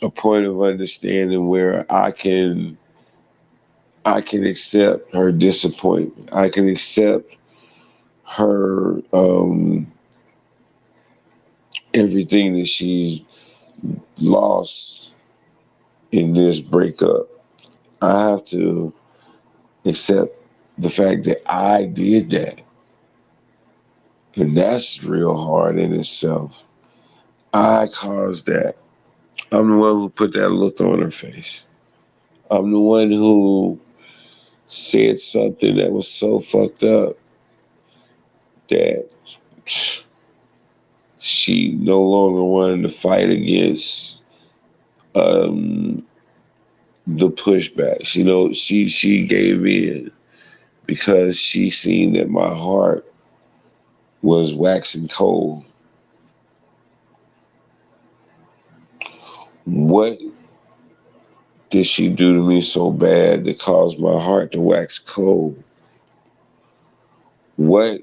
a point of understanding where I can accept her disappointment. I can accept her everything that she's lost in this breakup. I have to accept the fact that I did that. And that's real hard in itself. I caused that. I'm the one who put that look on her face. I'm the one who said something that was so fucked up that she no longer wanted to fight against um, the pushback. You know, she gave in because she seen that my heart was waxing cold. What did she do to me so bad that caused my heart to wax cold? What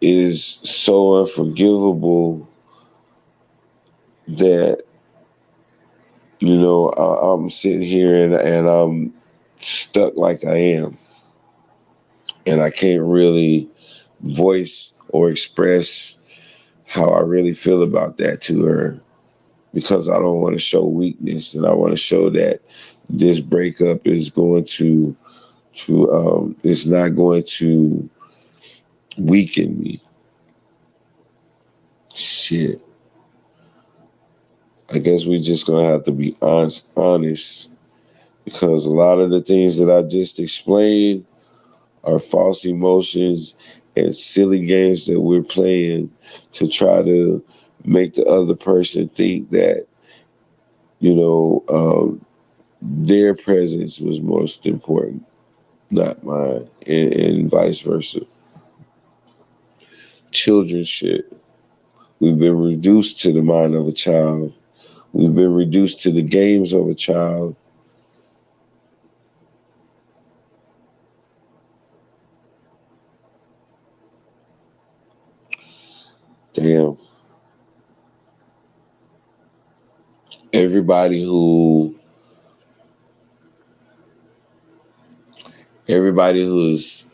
is so unforgivable that, I'm sitting here and I'm stuck like I am, and I can't really voice or express how I really feel about that to her, because I don't want to show weakness, and I want to show that this breakup is going to it's not going to weaken me. Shit. I guess we're just gonna have to be honest, because a lot of the things that I just explained are false emotions and silly games that we're playing to try to make the other person think that, you know, their presence was most important, not mine, and vice versa. Children shit. We've been reduced to the mind of a child. We've been reduced to the games of a child. Damn. Everybody who everybody who's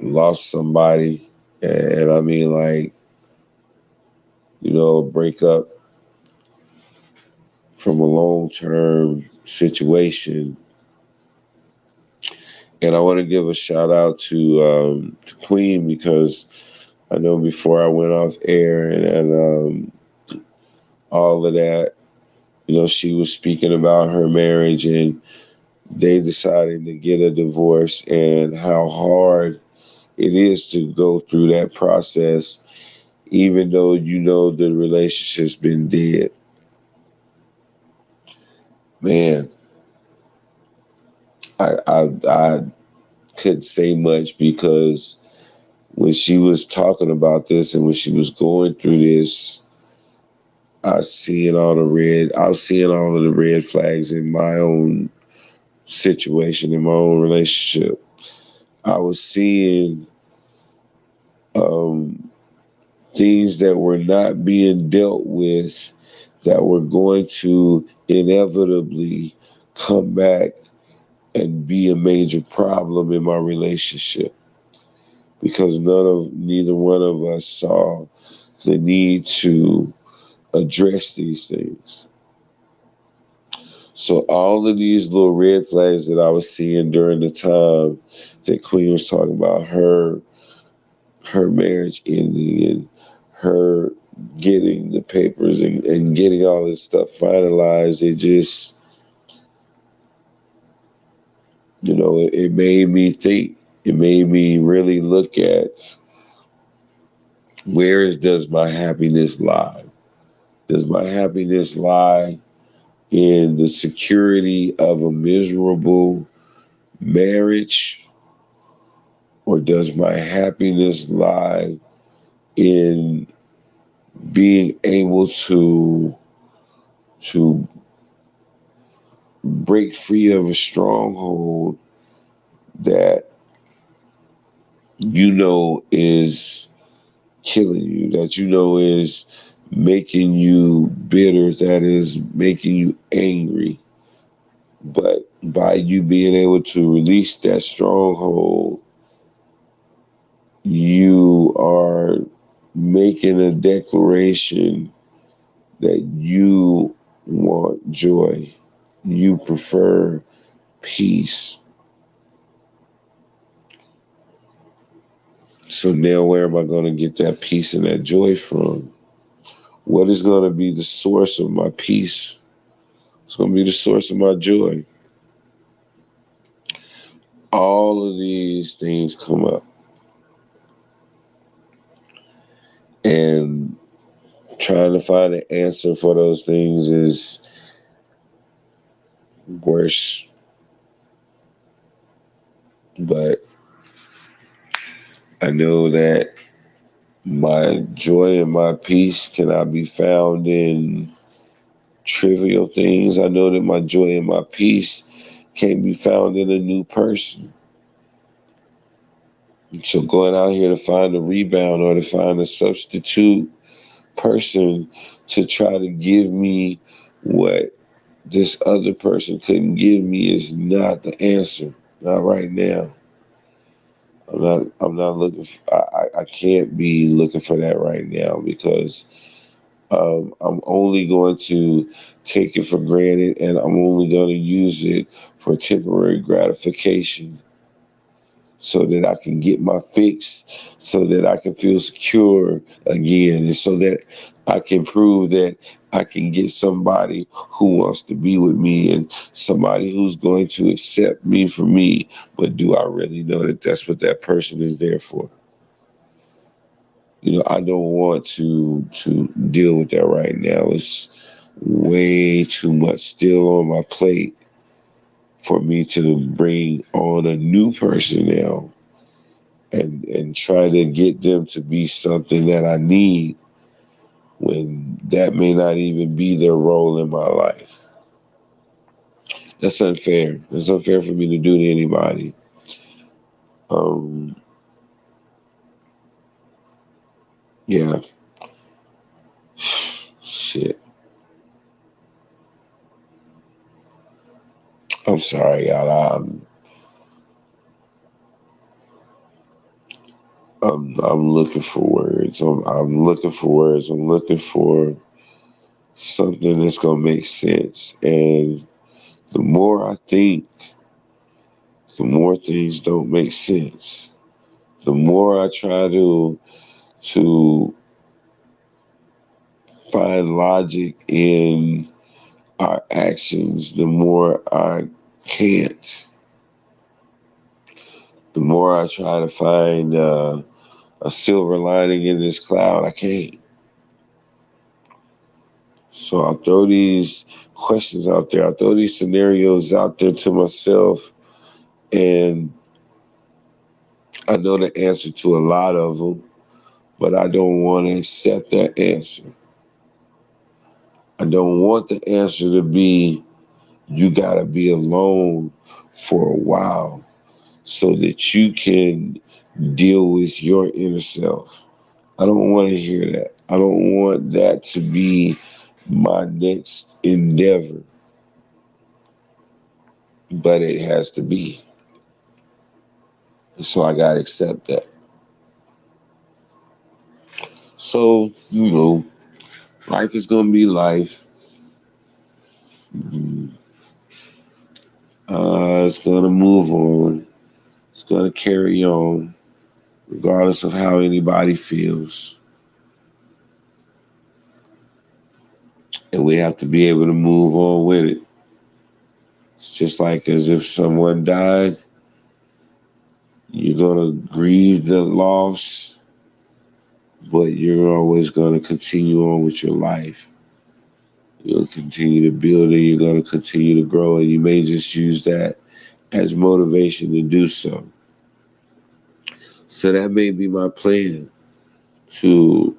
lost somebody, and I mean, like, break up from a long-term situation. And I want to give a shout out to Queen, because I know before I went off air and all of that, she was speaking about her marriage and they decided to get a divorce and how hard it is to go through that process, even though the relationship's been dead. Man, I couldn't say much because when she was talking about this and when she was going through this, I was seeing all of the red flags in my own situation, in my own relationship. I was seeing um, things that were not being dealt with that were going to inevitably come back and be a major problem in my relationship because neither one of us saw the need to address these things. So all of these little red flags that I was seeing during the time that Queen was talking about her marriage ending and her getting the papers and getting all this stuff finalized, it just, it made me think. It made me really look at does my happiness lie? Does my happiness lie in the security of a miserable marriage? Or does my happiness lie in being able to break free of a stronghold that is killing you, that is making you bitter, that is making you angry? But by you being able to release that stronghold, you are making a declaration that you want joy. You prefer peace. So now where am I going to get that peace and that joy from? What is going to be the source of my peace? It's going to be the source of my joy. All of these things come up. And trying to find an answer for those things is worse. But I know that my joy and my peace cannot be found in trivial things. I know that my joy and my peace can't be found in a new person. So going out here to find a rebound or to find a substitute person to try to give me what this other person couldn't give me is not the answer. Not right now. I'm not looking I can't be looking for that right now because I'm only going to take it for granted and I'm only going to use it for temporary gratification so that I can get my fix, so that I can feel secure again, and so that I can prove that I can get somebody who wants to be with me and somebody who's going to accept me for me. But do I really know that that's what that person is there for? I don't want to deal with that right now. It's way too much still on my plate for me to bring on a new person now and try to get them to be something that I need when that may not even be their role in my life. That's unfair. It's unfair for me to do to anybody. Um, yeah. Shit. I'm sorry, y'all. I'm looking for words. I'm looking for words. I'm looking for something that's gonna make sense. And the more I think, the more things don't make sense. The more I try to to find logic in our actions, the more I can't. The more I try to find a silver lining in this cloud, I can't. So I throw these questions out there. I throw these scenarios out there to myself, and I know the answer to a lot of them, but I don't want to accept that answer. I don't want the answer to be, you got to be alone for a while so that you can deal with your inner self. I don't want to hear that. I don't want that to be my next endeavor, but it has to be. So I got to accept that. So, life is going to be life. It's going to move on. It's going to carry on, regardless of how anybody feels. And we have to be able to move on with it. It's just like as if someone died, you're going to grieve the loss, but you're always going to continue on with your life. You'll continue to build it. You're going to continue to grow, and you may just use that as motivation to do so. So that may be my plan, to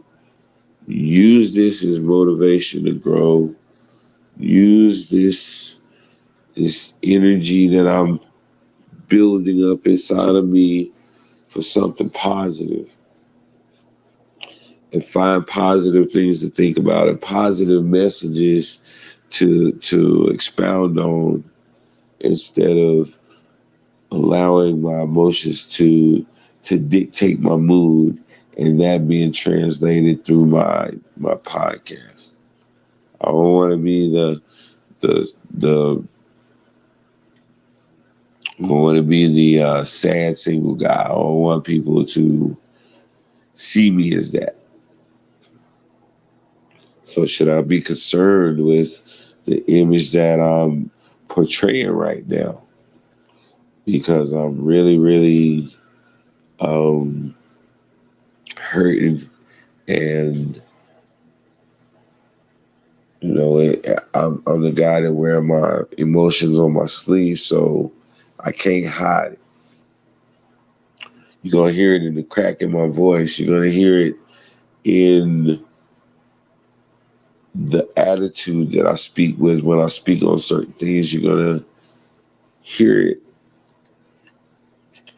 use this as motivation to grow. Use this energy that I'm building up inside of me for something positive, and find positive things to think about and positive messages to expound on, instead of allowing my emotions to dictate my mood, and that being translated through my podcast. I don't want to be the I don't want to be the sad single guy. I don't want people to see me as that. So should I be concerned with the image that I'm portraying right now? Because I'm really, really hurting, and I'm the guy that wear my emotions on my sleeve, so I can't hide it. You're gonna hear it in the crack in my voice. You're gonna hear it in the attitude that I speak with when I speak on certain things. You're gonna hear it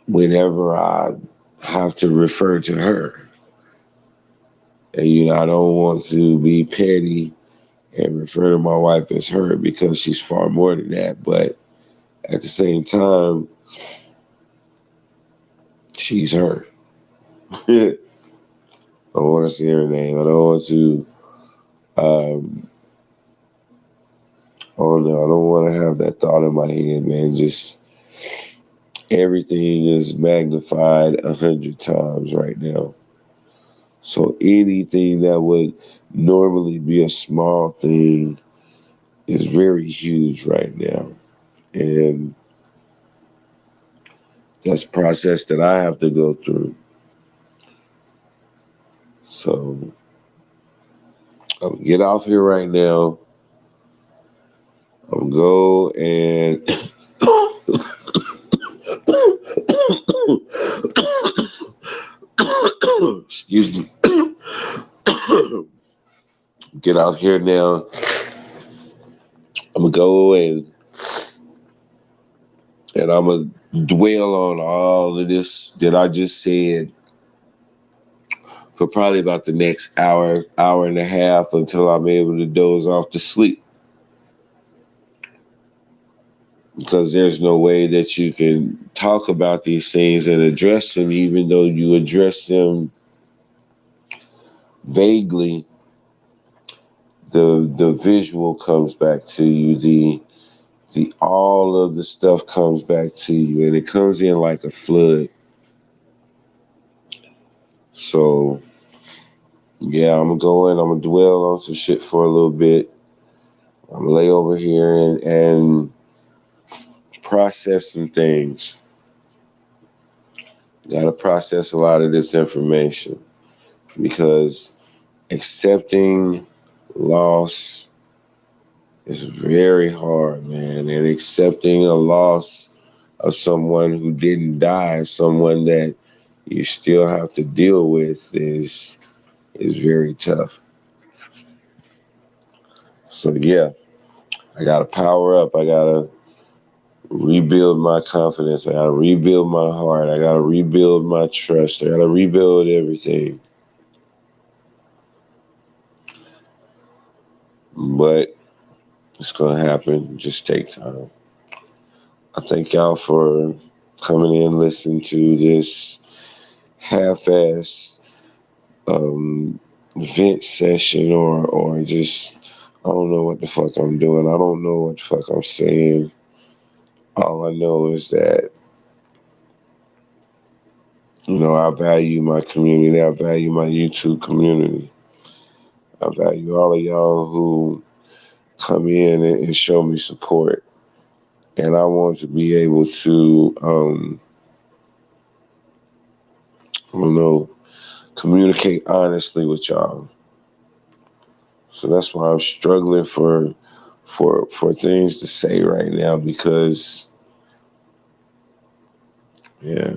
whenever I have to refer to her. And I don't want to be petty and refer to my wife as her, because she's far more than that. But at the same time, she's her. I don't want to say her name. I don't want to. Oh no, I don't want to have that thought in my head, man. Just everything is magnified 100 times right now. So anything that would normally be a small thing is very huge right now. And that's a process that I have to go through. So I'm gonna get off here right now. I'm gonna go and excuse me. Get off here now. I'm gonna go and I'm gonna dwell on all of this that I just said for probably about the next hour and a half, until I'm able to doze off to sleep. Because there's no way that you can talk about these things and address them, even though you address them vaguely. The visual comes back to you. The all of the stuff comes back to you, and it comes in like a flood. So yeah, I'm gonna go in. I'm gonna dwell on some shit for a little bit. I'm gonna lay over here and process some things. Got to process a lot of this information because accepting loss is very hard, man. And accepting a loss of someone who didn't die, someone that you still have to deal with, is very tough. So yeah, I gotta power up. I gotta rebuild my confidence. I gotta rebuild my heart. I gotta rebuild my trust. I gotta rebuild everything. But it's gonna happen. Just take time. I thank y'all for coming in, listening to this half-ass vent session, or just I don't know what the fuck I'm doing. I don't know what the fuck I'm saying. All I know is that I value my community. I value my YouTube community. I value all of y'all who come in and show me support. And I want to be able to, I don't know, communicate honestly with y'all. So that's why I'm struggling for things to say right now because, yeah,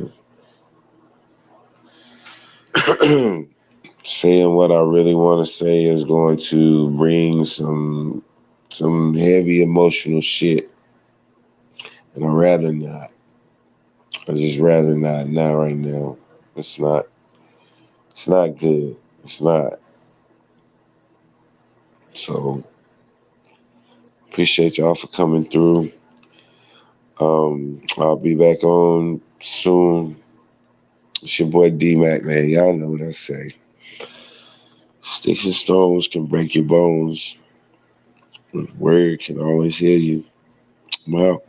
saying what I really want to say is going to bring some heavy emotional shit, and I'd rather not. I just rather not right now. It's not. It's not good. It's not. So appreciate y'all for coming through. I'll be back on soon. It's your boy D Mac, man. Y'all know what I say. Sticks and stones can break your bones. Word can always heal you. I'm out.